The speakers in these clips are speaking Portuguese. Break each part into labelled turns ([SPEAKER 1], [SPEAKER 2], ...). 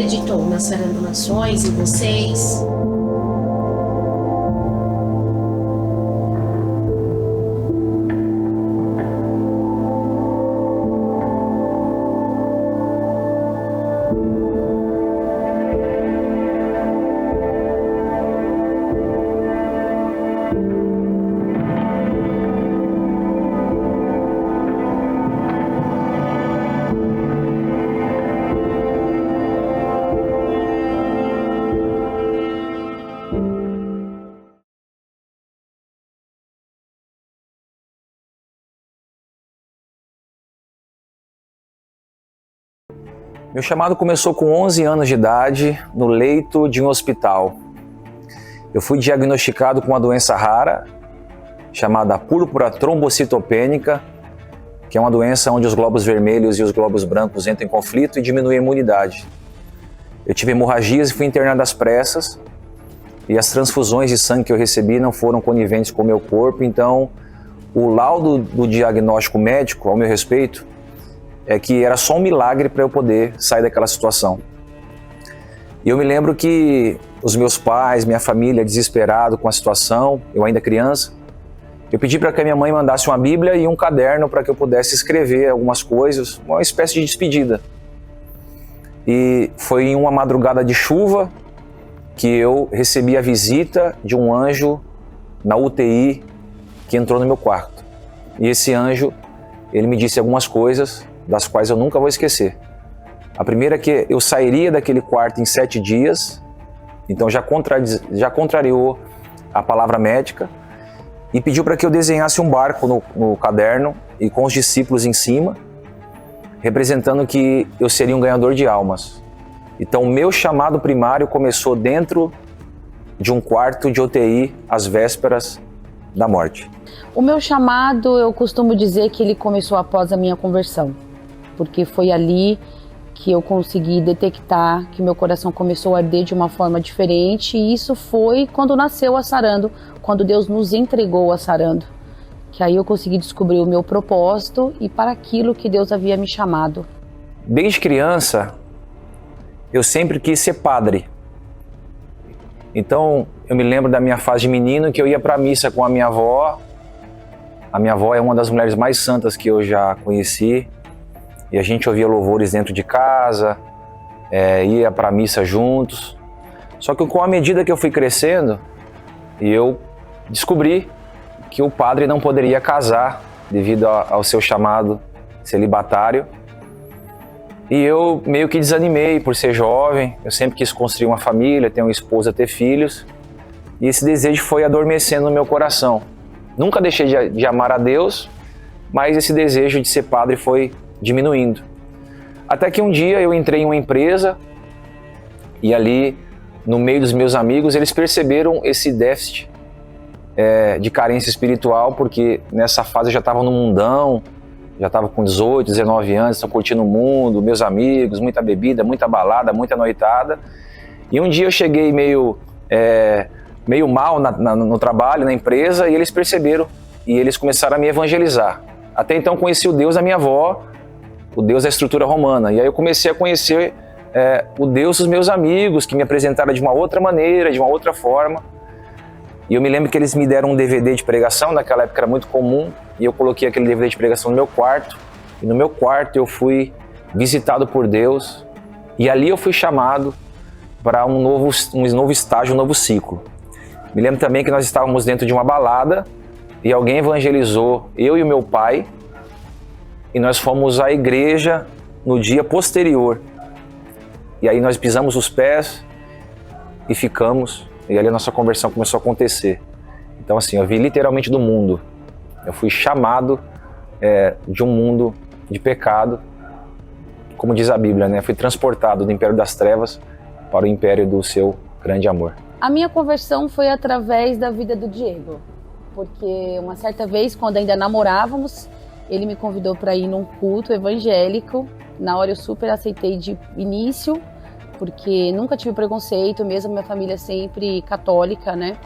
[SPEAKER 1] acreditou na Sarando Nações, em vocês?
[SPEAKER 2] Meu chamado começou com 11 anos de idade, no leito de um hospital. Eu fui diagnosticado com uma doença rara, chamada púrpura trombocitopênica, que é uma doença onde os glóbulos vermelhos e os glóbulos brancos entram em conflito e diminuem a imunidade. Eu tive hemorragias e fui internado às pressas, e as transfusões de sangue que eu recebi não foram coniventes com o meu corpo, então o laudo do diagnóstico médico, ao meu respeito, é que era só um milagre para eu poder sair daquela situação. E eu me lembro que os meus pais, minha família, desesperado com a situação, eu ainda criança, eu pedi para que a minha mãe mandasse uma Bíblia e um caderno para que eu pudesse escrever algumas coisas, uma espécie de despedida. E foi em uma madrugada de chuva que eu recebi a visita de um anjo na UTI que entrou no meu quarto. E esse anjo, ele me disse algumas coisas das quais eu nunca vou esquecer. A primeira é que eu sairia daquele quarto em 7 dias, então já contrariou a palavra médica, e pediu para que eu desenhasse um barco no caderno e com os discípulos em cima, representando que eu seria um ganhador de almas. Então o meu chamado primário começou dentro de um quarto de UTI às vésperas da morte.
[SPEAKER 3] O meu chamado, eu costumo dizer que ele começou após a minha conversão, porque foi ali que eu consegui detectar que meu coração começou a arder de uma forma diferente, e isso foi quando nasceu a Sarando, quando Deus nos entregou a Sarando, que aí eu consegui descobrir o meu propósito e para aquilo que Deus havia me chamado.
[SPEAKER 2] Desde criança, eu sempre quis ser padre. Então, eu me lembro da minha fase de menino que eu ia para a missa com a minha avó. A minha avó é uma das mulheres mais santas que eu já conheci. E a gente ouvia louvores dentro de casa, ia para a missa juntos. Só que com a medida que eu fui crescendo, eu descobri que o padre não poderia casar devido ao seu chamado celibatário. E eu meio que desanimei por ser jovem, eu sempre quis construir uma família, ter uma esposa, ter filhos. E esse desejo foi adormecendo no meu coração. Nunca deixei de amar a Deus, mas esse desejo de ser padre foi diminuindo. Até que um dia eu entrei em uma empresa e ali, no meio dos meus amigos, eles perceberam esse déficit de carência espiritual, porque nessa fase eu já estava no mundão, já estava com 18, 19 anos, estava curtindo o mundo, meus amigos, muita bebida, muita balada, muita noitada. E um dia eu cheguei meio mal no trabalho, na empresa, e eles perceberam e eles começaram a me evangelizar. Até então conheci o Deus da minha avó, o Deus da estrutura romana. E aí eu comecei a conhecer o Deus dos meus amigos, que me apresentaram de uma outra maneira, de uma outra forma. E eu me lembro que eles me deram um DVD de pregação, naquela época era muito comum, e eu coloquei aquele DVD de pregação no meu quarto. E no meu quarto eu fui visitado por Deus, e ali eu fui chamado para um novo estágio, um novo ciclo. Me lembro também que nós estávamos dentro de uma balada, e alguém evangelizou eu e o meu pai, e nós fomos à igreja no dia posterior. E aí nós pisamos os pés e ficamos, e ali a nossa conversão começou a acontecer. Então assim, eu vi literalmente do mundo. Eu fui chamado de um mundo de pecado, como diz a Bíblia, né? Fui transportado do império das trevas para o império do seu grande amor.
[SPEAKER 3] A minha conversão foi através da vida do Diego, porque uma certa vez, quando ainda namorávamos, ele me convidou para ir num culto evangélico. Na hora eu super aceitei de início, porque nunca tive preconceito, mesmo minha família sempre católica, né?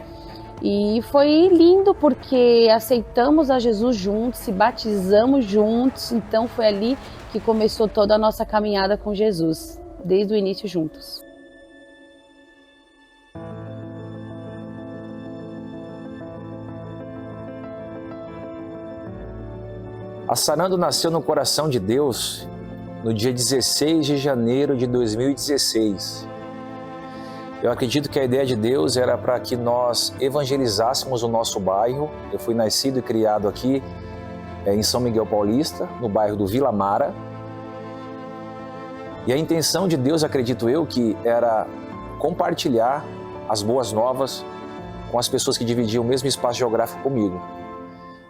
[SPEAKER 3] E foi lindo porque aceitamos a Jesus juntos, se batizamos juntos, então foi ali que começou toda a nossa caminhada com Jesus. desde o início juntos.
[SPEAKER 2] A Sarando nasceu no coração de Deus no dia 16 de janeiro de 2016. Eu acredito que a ideia de Deus era para que nós evangelizássemos o nosso bairro. Eu fui nascido e criado aqui em São Miguel Paulista, no bairro do Vila Mara. E a intenção de Deus, acredito eu, que era compartilhar as boas novas com as pessoas que dividiam o mesmo espaço geográfico comigo.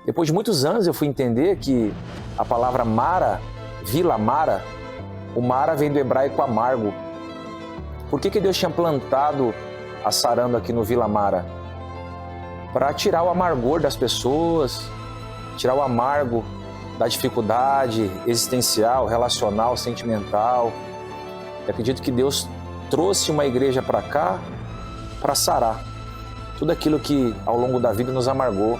[SPEAKER 2] Depois de muitos anos eu fui entender que a palavra Mara, Vila Mara, o Mara vem do hebraico amargo. Por que Deus tinha plantado a Sarando aqui no Vila Mara? Para tirar o amargor das pessoas, tirar o amargo da dificuldade existencial, relacional, sentimental. Eu acredito que Deus trouxe uma igreja para cá para sarar tudo aquilo que ao longo da vida nos amargou,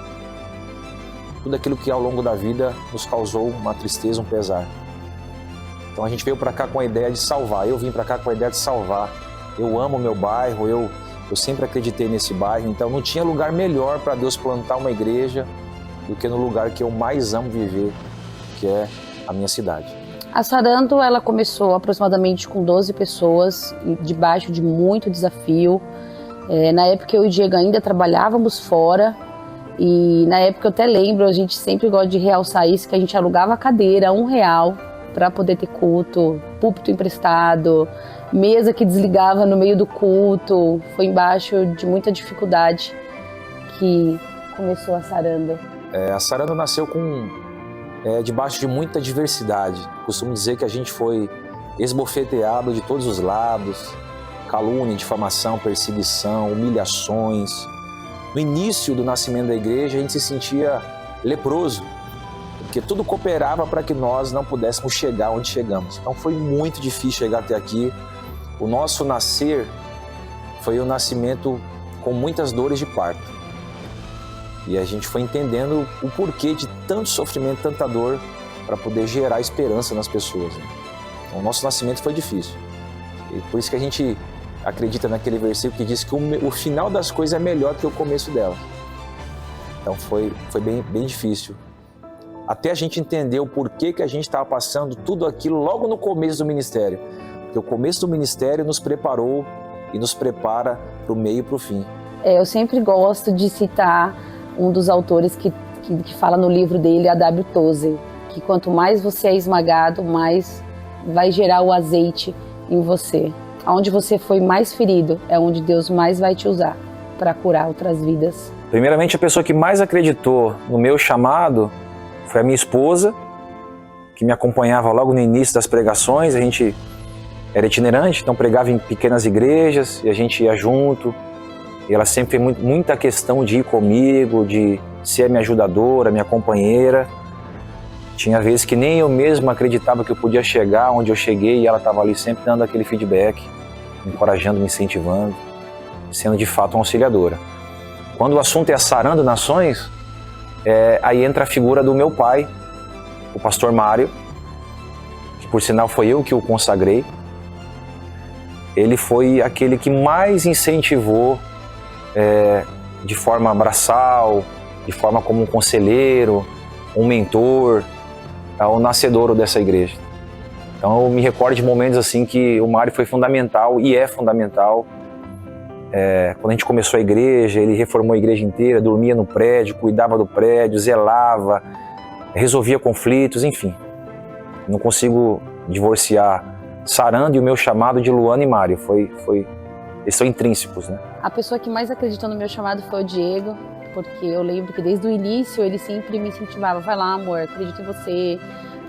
[SPEAKER 2] tudo aquilo que ao longo da vida nos causou uma tristeza, um pesar. Então a gente veio para cá com a ideia de salvar, eu vim para cá com a ideia de salvar. Eu amo o meu bairro, eu sempre acreditei nesse bairro, então não tinha lugar melhor para Deus plantar uma igreja do que no lugar que eu mais amo viver, que é a minha cidade.
[SPEAKER 3] A Sarando, ela começou aproximadamente com 12 pessoas, debaixo de muito desafio. Na época eu e o Diego ainda trabalhávamos fora, e na época eu até lembro, a gente sempre gosta de realçar isso, que a gente alugava a cadeira, R$1, para poder ter culto, púlpito emprestado, mesa que desligava no meio do culto. Foi embaixo de muita dificuldade que começou a Sarando.
[SPEAKER 2] A Sarando nasceu debaixo de muita diversidade. Costumo dizer que a gente foi esbofeteado de todos os lados, calúnia, difamação, perseguição, humilhações. No início do nascimento da igreja, a gente se sentia leproso, porque tudo cooperava para que nós não pudéssemos chegar onde chegamos. Então foi muito difícil chegar até aqui. O nosso nascer foi um nascimento com muitas dores de parto. E a gente foi entendendo o porquê de tanto sofrimento, tanta dor, para poder gerar esperança nas pessoas. Então o nosso nascimento foi difícil. E por isso que a gente acredita naquele versículo que diz que o final das coisas é melhor que o começo delas. Então foi bem difícil. Até a gente entender o porquê que a gente estava passando tudo aquilo logo no começo do ministério. Porque o começo do ministério nos preparou e nos prepara para o meio e para o fim.
[SPEAKER 3] Eu sempre gosto de citar um dos autores que fala no livro dele, A.W. Tozer, que quanto mais você é esmagado, mais vai gerar o azeite em você. Onde você foi mais ferido é onde Deus mais vai te usar para curar outras vidas.
[SPEAKER 2] Primeiramente, a pessoa que mais acreditou no meu chamado foi a minha esposa, que me acompanhava logo no início das pregações. A gente era itinerante, então pregava em pequenas igrejas e a gente ia junto. E ela sempre fez muita questão de ir comigo, de ser minha ajudadora, minha companheira. Tinha vezes que nem eu mesmo acreditava que eu podia chegar onde eu cheguei e ela estava ali sempre dando aquele feedback, me encorajando, me incentivando, sendo de fato uma auxiliadora. Quando o assunto é Sarando Nações, aí entra a figura do meu pai, o pastor Mário, que por sinal foi eu que o consagrei. Ele foi aquele que mais incentivou de forma abraçal, de forma como um conselheiro, um mentor, o nascedouro dessa igreja. Então eu me recordo de momentos assim que o Mário foi fundamental e é fundamental. Quando a gente começou a igreja, ele reformou a igreja inteira, dormia no prédio, cuidava do prédio, zelava, resolvia conflitos, enfim. Não consigo divorciar Sarando e o meu chamado de Luana e Mário. Eles são intrínsecos, né?
[SPEAKER 3] A pessoa que mais acreditou no meu chamado foi o Diego, porque eu lembro que desde o início ele sempre me incentivava: vai lá, amor, acredito em você,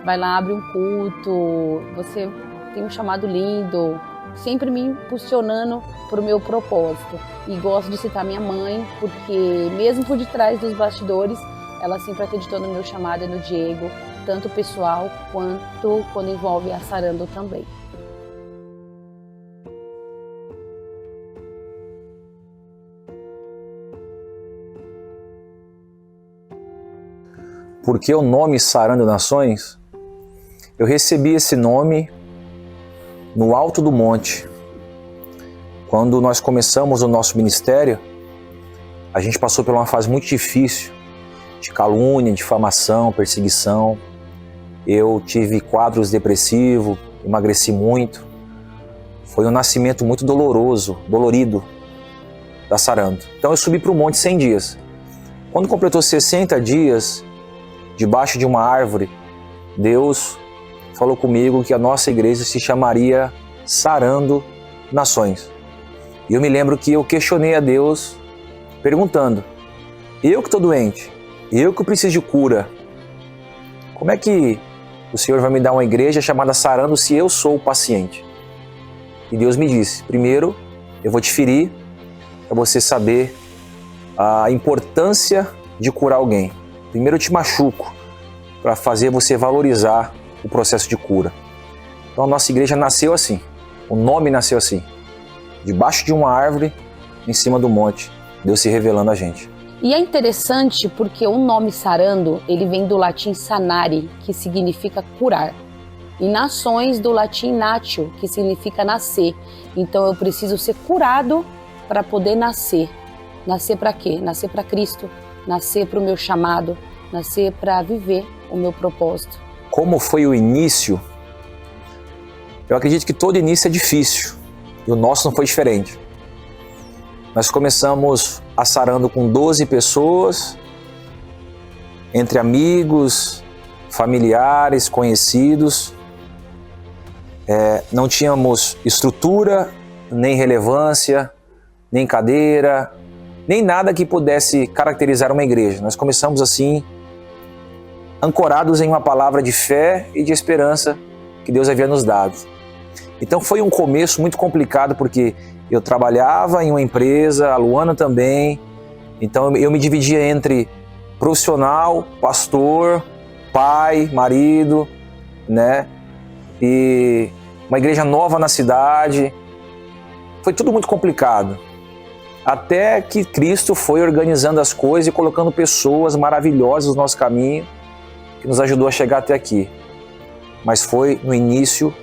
[SPEAKER 3] vai lá, abre um culto, você tem um chamado lindo, sempre me impulsionando para o meu propósito. E gosto de citar minha mãe, porque mesmo por detrás dos bastidores, ela sempre acreditou no meu chamado e no Diego, tanto pessoal quanto quando envolve a Sarando também.
[SPEAKER 2] Por que o nome Sarando Nações? Eu recebi esse nome no alto do monte. Quando nós começamos o nosso ministério, a gente passou por uma fase muito difícil, de calúnia, difamação, perseguição. Eu tive quadros depressivos, emagreci muito. Foi um nascimento muito dolorido da Sarando. Então eu subi para o monte 100 dias. Quando completou 60 dias, debaixo de uma árvore, Deus falou comigo que a nossa igreja se chamaria Sarando Nações. E eu me lembro que eu questionei a Deus perguntando: eu que estou doente, eu que preciso de cura, como é que o Senhor vai me dar uma igreja chamada Sarando se eu sou o paciente? E Deus me disse: primeiro eu vou te ferir para você saber a importância de curar alguém. Primeiro eu te machuco para fazer você valorizar o processo de cura. Então a nossa igreja nasceu assim, o nome nasceu assim, debaixo de uma árvore, em cima do monte, Deus se revelando a gente.
[SPEAKER 3] E é interessante porque o nome Sarando, ele vem do latim sanare, que significa curar. E nações do latim natio, que significa nascer. Então eu preciso ser curado para poder nascer. Nascer para quê? Nascer para Cristo, nascer para o meu chamado, nascer para viver o meu propósito.
[SPEAKER 2] Como foi o início? Eu acredito que todo início é difícil. E o nosso não foi diferente. Nós começamos a Sarando com 12 pessoas, entre amigos, familiares, conhecidos. Não tínhamos estrutura, nem relevância, nem cadeira, nem nada que pudesse caracterizar uma igreja. Nós começamos assim, ancorados em uma palavra de fé e de esperança que Deus havia nos dado. Então foi um começo muito complicado, porque eu trabalhava em uma empresa, a Luana também, então eu me dividia entre profissional, pastor, pai, marido, né? E uma igreja nova na cidade. Foi tudo muito complicado. Até que Cristo foi organizando as coisas e colocando pessoas maravilhosas no nosso caminho, que nos ajudou a chegar até aqui. Mas foi no início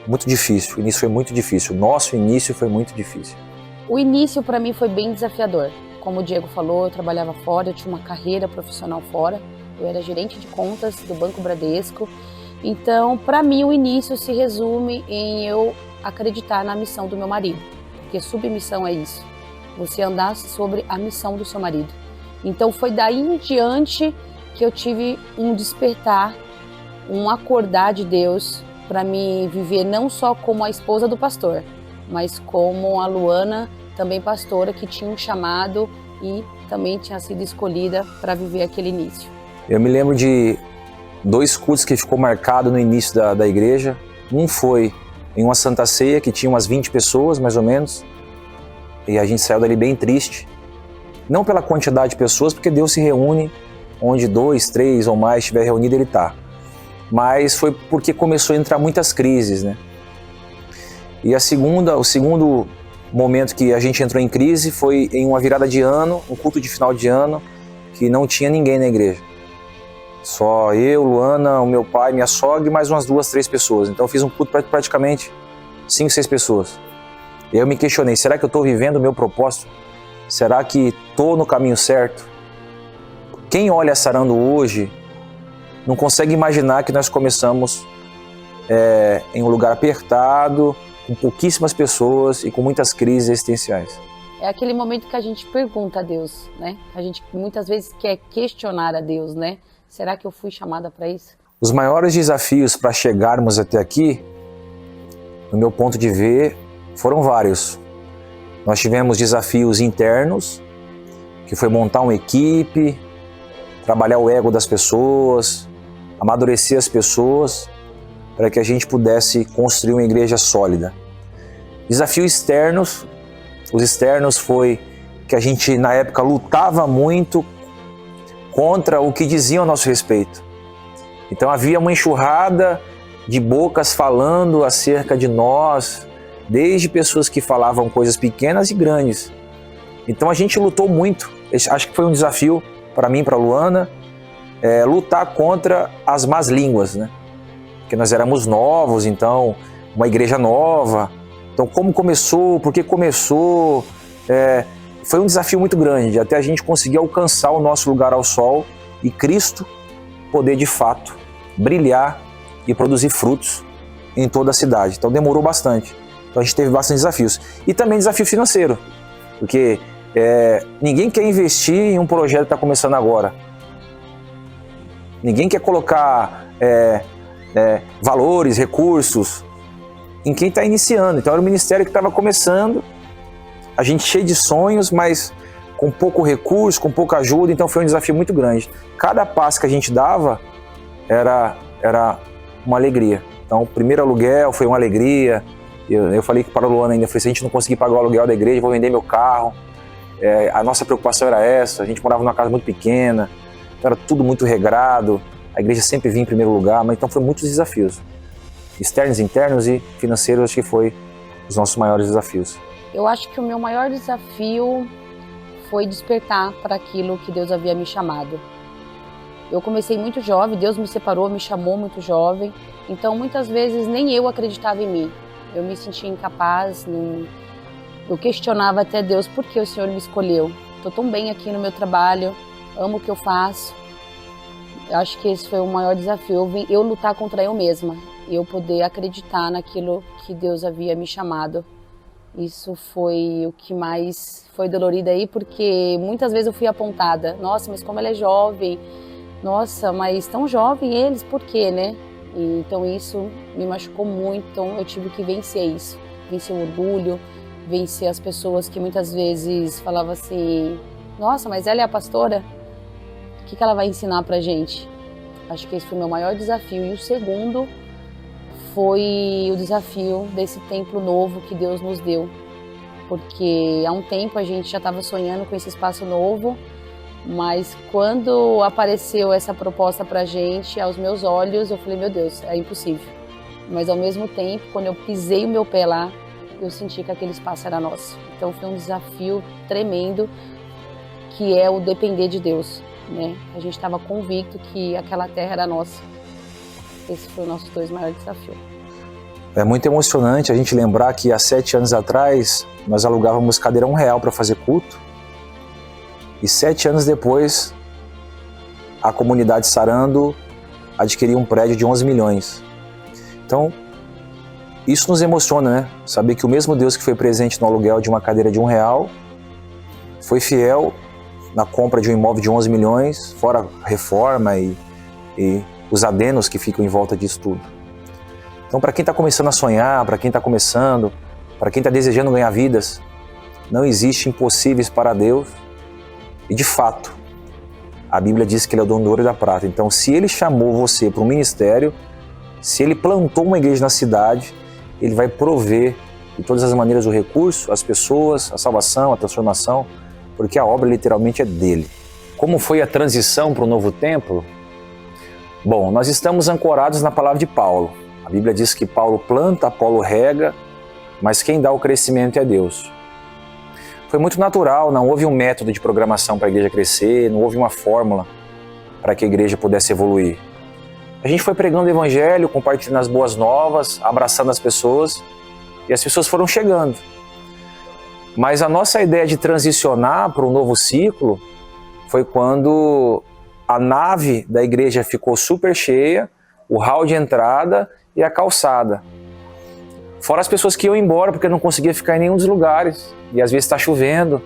[SPEAKER 2] muito difícil. O início foi muito difícil. O nosso início foi muito difícil.
[SPEAKER 3] O início para mim foi bem desafiador. Como o Diego falou, eu trabalhava fora, eu tinha uma carreira profissional fora. Eu era gerente de contas do Banco Bradesco. Então, para mim, o início se resume em eu acreditar na missão do meu marido. Porque submissão é isso. Você andar sobre a missão do seu marido. Então, foi daí em diante que eu tive um despertar, um acordar de Deus para me viver não só como a esposa do pastor, mas como a Luana, também pastora, que tinha um chamado e também tinha sido escolhida para viver aquele início.
[SPEAKER 2] Eu me lembro de 2 cultos que ficou marcado no início da igreja. Um foi em uma Santa Ceia que tinha umas 20 pessoas, mais ou menos, e a gente saiu dali bem triste. Não pela quantidade de pessoas, porque Deus se reúne onde 2, 3 ou mais estiver reunido, Ele está. Mas foi porque começou a entrar muitas crises, né? E o segundo momento que a gente entrou em crise foi em uma virada de ano, um culto de final de ano, que não tinha ninguém na igreja. Só eu, Luana, o meu pai, minha sogra e mais umas 2, 3 pessoas. Então eu fiz um culto para praticamente 5, 6 pessoas. E eu me questionei, será que eu estou vivendo o meu propósito? Será que estou no caminho certo? Quem olha a Sarando hoje não consegue imaginar que nós começamos em um lugar apertado, com pouquíssimas pessoas e com muitas crises existenciais.
[SPEAKER 3] É aquele momento que a gente pergunta a Deus, né? A gente muitas vezes quer questionar a Deus, né? Será que eu fui chamada para isso?
[SPEAKER 2] Os maiores desafios para chegarmos até aqui, no meu ponto de ver, foram vários. Nós tivemos desafios internos, que foi montar uma equipe, trabalhar o ego das pessoas, amadurecer as pessoas, para que a gente pudesse construir uma igreja sólida. Desafios externos, os externos foi que a gente na época lutava muito contra o que diziam a nosso respeito. Então havia uma enxurrada de bocas falando acerca de nós, desde pessoas que falavam coisas pequenas e grandes. Então a gente lutou muito. Acho que foi um desafio para mim, para a Luana, lutar contra as más línguas, né? Porque nós éramos novos, então uma igreja nova. Então, como começou, por que começou, foi um desafio muito grande, até a gente conseguir alcançar o nosso lugar ao sol e Cristo poder, de fato, brilhar e produzir frutos em toda a cidade. Então, demorou bastante. Então, a gente teve bastante desafios. E também desafio financeiro, porque ninguém quer investir em um projeto que está começando agora. Ninguém quer colocar valores, recursos em quem está iniciando. Então era um ministério que estava começando, a gente cheio de sonhos, mas com pouco recurso, com pouca ajuda, então foi um desafio muito grande. Cada passo que a gente dava era uma alegria. Então o primeiro aluguel foi uma alegria. Eu falei para a Luana ainda, falei, se a gente não conseguir pagar o aluguel da igreja, eu vou vender meu carro. A nossa preocupação era essa, a gente morava numa casa muito pequena, então era tudo muito regrado, a igreja sempre vinha em primeiro lugar, mas então foram muitos desafios. Externos, internos e financeiros, acho que foi os nossos maiores desafios.
[SPEAKER 3] Eu acho que o meu maior desafio foi despertar para aquilo que Deus havia me chamado. Eu comecei muito jovem, Deus me separou, me chamou muito jovem, então muitas vezes nem eu acreditava em mim. Eu me sentia incapaz, eu questionava até Deus, por que o Senhor me escolheu? Estou tão bem aqui no meu trabalho, amo o que eu faço. Eu acho que esse foi o maior desafio, eu lutar contra eu mesma. E eu poder acreditar naquilo que Deus havia me chamado. Isso foi o que mais foi dolorido aí, porque muitas vezes eu fui apontada. Nossa, mas como ela é jovem. Nossa, mas tão jovem eles, por quê, né? E, então isso me machucou muito, então eu tive que vencer isso. Vencer o orgulho, vencer as pessoas que muitas vezes falavam assim, nossa, mas ela é a pastora? O que ela vai ensinar pra gente? Acho que esse foi o meu maior desafio. E o segundo foi o desafio desse templo novo que Deus nos deu. Porque há um tempo a gente já estava sonhando com esse espaço novo, mas quando apareceu essa proposta pra gente, aos meus olhos, eu falei, meu Deus, é impossível. Mas ao mesmo tempo, quando eu pisei o meu pé lá, eu senti que aquele espaço era nosso. Então foi um desafio tremendo, que é o depender de Deus, né? A gente estava convicto que aquela terra era nossa. Esse foi o nosso 2 maiores desafios.
[SPEAKER 2] É muito emocionante a gente lembrar que há 7 anos atrás nós alugávamos cadeira R$1 para fazer culto e 7 anos depois a comunidade Sarando adquiriu um prédio de 11 milhões. Então isso nos emociona, né? Saber que o mesmo Deus que foi presente no aluguel de uma cadeira de R$1 foi fiel na compra de um imóvel de 11 milhões, fora reforma e os adenos que ficam em volta disso tudo. Então, para quem está começando a sonhar, para quem está começando, para quem está desejando ganhar vidas, não existe impossíveis para Deus. E de fato, a Bíblia diz que Ele é o dono do ouro e da prata. Então, se Ele chamou você para um ministério, se Ele plantou uma igreja na cidade, Ele vai prover de todas as maneiras o recurso, as pessoas, a salvação, a transformação, porque a obra literalmente é dele. Como foi a transição para o novo templo? Bom, nós estamos ancorados na palavra de Paulo. A Bíblia diz que Paulo planta, Apolo rega, mas quem dá o crescimento é Deus. Foi muito natural, não houve um método de programação para a igreja crescer, não houve uma fórmula para que a igreja pudesse evoluir. A gente foi pregando o evangelho, compartilhando as boas novas, abraçando as pessoas, e as pessoas foram chegando. Mas a nossa ideia de transicionar para um novo ciclo foi quando a nave da igreja ficou super cheia, o hall de entrada e a calçada. Fora as pessoas que iam embora porque não conseguia ficar em nenhum dos lugares. E às vezes está chovendo,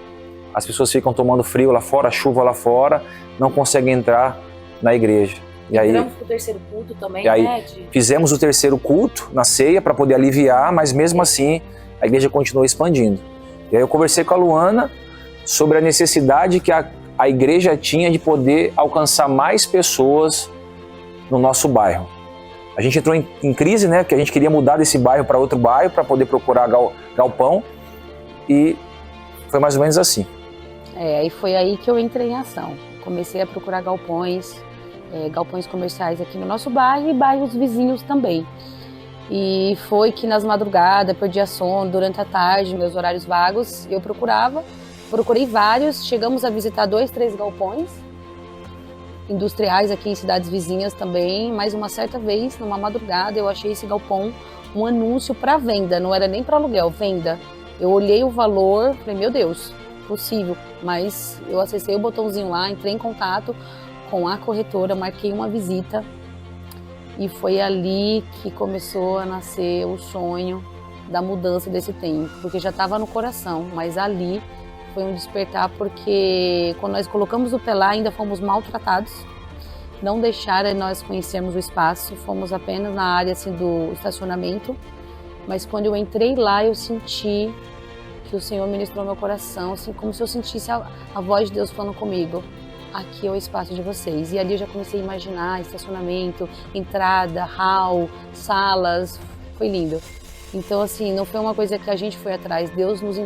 [SPEAKER 2] as pessoas ficam tomando frio lá fora, chuva lá fora, não conseguem entrar na igreja. E aí,
[SPEAKER 1] entramos pro terceiro culto também,
[SPEAKER 2] né? Fizemos o terceiro culto na ceia para poder aliviar, mas mesmo assim a igreja continuou expandindo. E aí eu conversei com a Luana sobre a necessidade que a igreja tinha de poder alcançar mais pessoas no nosso bairro. A gente entrou em crise, né? Porque a gente queria mudar desse bairro para outro bairro para poder procurar galpão, e foi mais ou menos assim.
[SPEAKER 3] E foi aí que eu entrei em ação. Comecei a procurar galpões comerciais aqui no nosso bairro e bairros vizinhos também. E foi que nas madrugadas, perdia sono, durante a tarde, meus horários vagos, eu procurei vários, chegamos a visitar 2, 3 galpões industriais aqui em cidades vizinhas também, mas uma certa vez, numa madrugada, eu achei esse galpão um anúncio para venda, não era nem para aluguel, venda. Eu olhei o valor, falei, meu Deus, possível. Mas eu acessei o botãozinho lá, entrei em contato com a corretora, marquei uma visita e foi ali que começou a nascer o sonho da mudança desse tempo, porque já estava no coração, mas ali foi um despertar, porque quando nós colocamos o pé lá ainda fomos maltratados, não deixaram nós conhecermos o espaço, fomos apenas na área assim, do estacionamento, mas quando eu entrei lá eu senti que o Senhor ministrou meu coração, assim, como se eu sentisse a voz de Deus falando comigo, aqui é o espaço de vocês. E ali eu já comecei a imaginar estacionamento, entrada, hall, salas, foi lindo. Então assim, não foi uma coisa que a gente foi atrás, Deus nos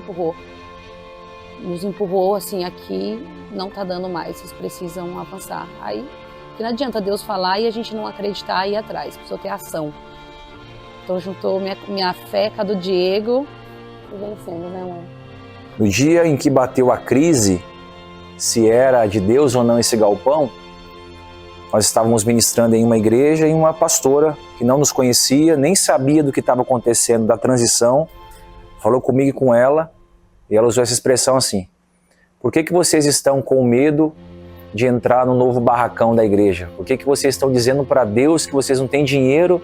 [SPEAKER 3] empurrou assim, aqui não tá dando mais, vocês precisam avançar. Aí, que não adianta Deus falar e a gente não acreditar e ir atrás, precisa ter ação. Então juntou minha fé com a do Diego, e vencendo, né, amor?
[SPEAKER 2] No dia em que bateu a crise, se era de Deus ou não esse galpão, nós estávamos ministrando em uma igreja e uma pastora que não nos conhecia, nem sabia do que estava acontecendo, da transição, falou comigo e com ela, e ela usou essa expressão assim: por que vocês estão com medo de entrar no novo barracão da igreja? Por que vocês estão dizendo para Deus que vocês não têm dinheiro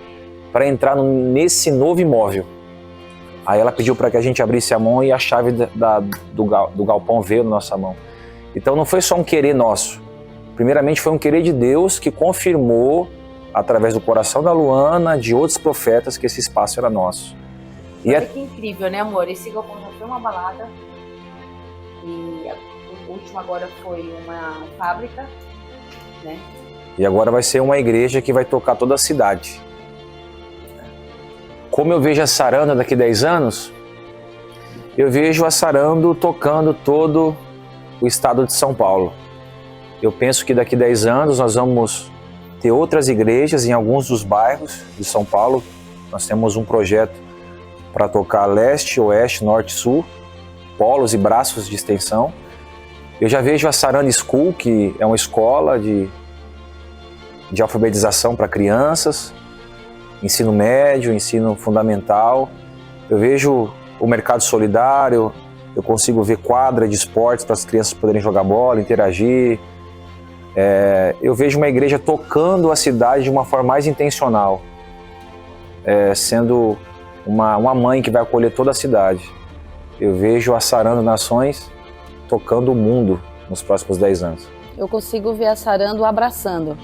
[SPEAKER 2] para entrar nesse novo imóvel? Aí ela pediu para que a gente abrisse a mão e a chave do galpão veio na nossa mão. Então não foi só um querer nosso. Primeiramente foi um querer de Deus que confirmou, através do coração da Luana, de outros profetas, que esse espaço era nosso. E
[SPEAKER 3] olha que incrível, né, amor? Esse galpão já foi uma balada e o último agora foi uma fábrica, né?
[SPEAKER 2] E agora vai ser uma igreja que vai tocar toda a cidade. Como eu vejo a Saranda daqui a 10 anos, eu vejo a Saranda tocando todo o estado de São Paulo. Eu penso que daqui a 10 anos nós vamos ter outras igrejas em alguns dos bairros de São Paulo. Nós temos um projeto para tocar leste, oeste, norte e sul, polos e braços de extensão. Eu já vejo a Saranda School, que é uma escola de alfabetização para crianças, ensino médio, ensino fundamental. Eu vejo o mercado solidário, eu consigo ver quadra de esportes para as crianças poderem jogar bola, interagir. Eu vejo uma igreja tocando a cidade de uma forma mais intencional, sendo uma mãe que vai acolher toda a cidade. Eu vejo a Sarando Nações tocando o mundo nos próximos 10 anos.
[SPEAKER 3] Eu consigo ver a Sarando abraçando,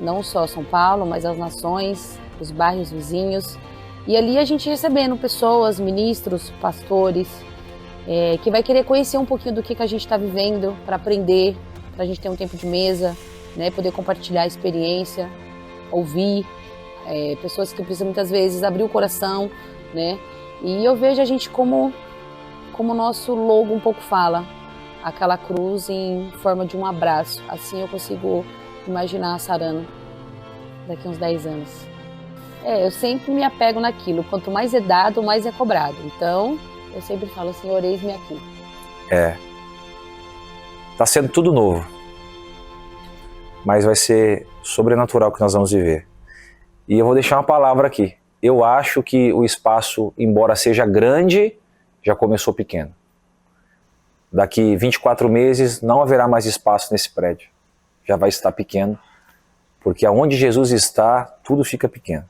[SPEAKER 3] não só São Paulo, mas as nações, os bairros vizinhos. E ali a gente recebendo pessoas, ministros, pastores, que vai querer conhecer um pouquinho do que a gente está vivendo, para aprender, para a gente ter um tempo de mesa, né, poder compartilhar a experiência, ouvir, pessoas que precisam muitas vezes abrir o coração, né? E eu vejo a gente como o nosso logo um pouco fala, aquela cruz em forma de um abraço. Assim eu consigo imaginar a Sarana daqui a uns 10 anos. Eu sempre me apego naquilo, quanto mais é dado, mais é cobrado. Então, eu sempre falo, Senhor, eis-me aqui.
[SPEAKER 2] Tá sendo tudo novo, mas vai ser sobrenatural que nós vamos viver. E eu vou deixar uma palavra aqui. Eu acho que o espaço, embora seja grande, já começou pequeno. Daqui 24 meses não haverá mais espaço nesse prédio. Já vai estar pequeno, porque aonde Jesus está, tudo fica pequeno.